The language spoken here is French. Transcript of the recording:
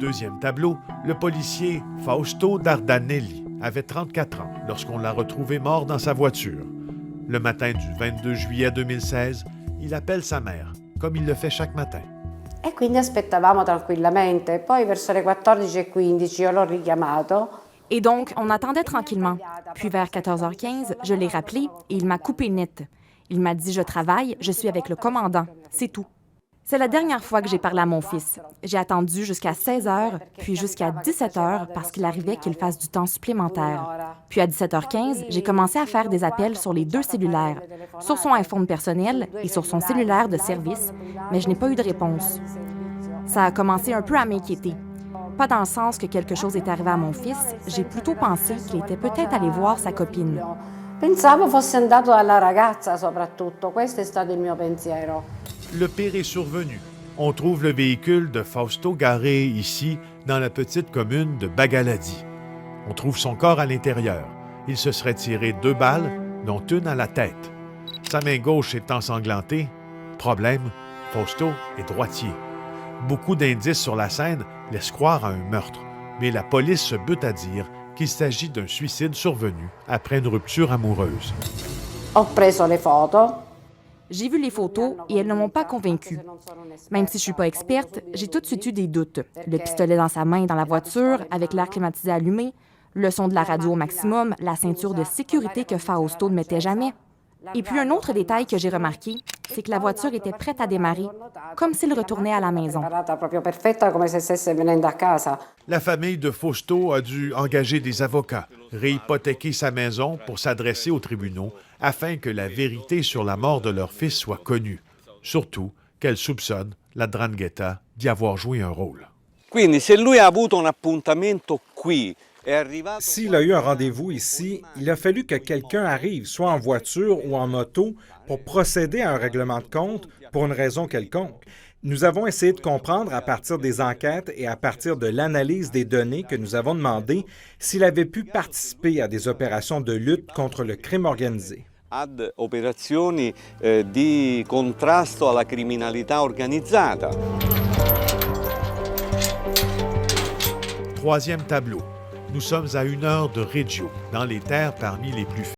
deuxième tableau, le policier Fausto Dardanelli avait 34 ans lorsqu'on l'a retrouvé mort dans sa voiture. Le matin du 22 juillet 2016, il appelle sa mère, comme il le fait chaque matin. E quindi aspettavamo tranquillamente. Poi verso le 14:15 io l'ho richiamato. Et donc, on attendait tranquillement. Puis vers 14h15, je l'ai rappelé et il m'a coupé net. Il m'a dit « Je travaille, je suis avec le commandant. » C'est tout. C'est la dernière fois que j'ai parlé à mon fils. J'ai attendu jusqu'à 16h, puis jusqu'à 17h parce qu'il arrivait qu'il fasse du temps supplémentaire. Puis à 17h15, j'ai commencé à faire des appels sur les deux cellulaires, sur son iPhone personnel et sur son cellulaire de service, mais je n'ai pas eu de réponse. Ça a commencé un peu à m'inquiéter. Pas dans le sens que quelque chose est arrivé à mon fils, j'ai plutôt pensé qu'il était peut-être allé voir sa copine. Pensavo fosse andato dalla ragazza soprattutto, questo è stato il mio pensiero. Le pire est survenu. On trouve le véhicule de Fausto garé ici, dans la petite commune de Bagaladi. On trouve son corps à l'intérieur. Il se serait tiré 2 balles, dont une à la tête. Sa main gauche est ensanglantée. Problème, Fausto est droitier. Beaucoup d'indices sur la scène laissent croire à un meurtre, mais la police se bute à dire qu'il s'agit d'un suicide survenu après une rupture amoureuse. Ho preso le photos. J'ai vu les photos et elles ne m'ont pas convaincue. Même si je ne suis pas experte, j'ai tout de suite eu des doutes. Le pistolet dans sa main dans la voiture, avec l'air climatisé allumé, le son de la radio au maximum, la ceinture de sécurité que Fausto ne mettait jamais. Et puis un autre détail que j'ai remarqué, c'est que la voiture était prête à démarrer, comme s'il retournait à la maison. La famille de Fausto a dû engager des avocats, réhypothéquer sa maison pour s'adresser aux tribunaux afin que la vérité sur la mort de leur fils soit connue. Surtout qu'elle soupçonne la 'Ndrangheta d'y avoir joué un rôle. Quindi se lui ha avuto un appuntamento qui. S'il a eu un rendez-vous ici, il a fallu que quelqu'un arrive, soit en voiture ou en auto, pour procéder à un règlement de compte pour une raison quelconque. Nous avons essayé de comprendre à partir des enquêtes et à partir de l'analyse des données que nous avons demandé s'il avait pu participer à des opérations de lutte contre le crime organisé. Ad operazioni di contrasto alla criminalità organizzata. Troisième tableau. Nous sommes à 1 heure de Reggio, dans les terres parmi les plus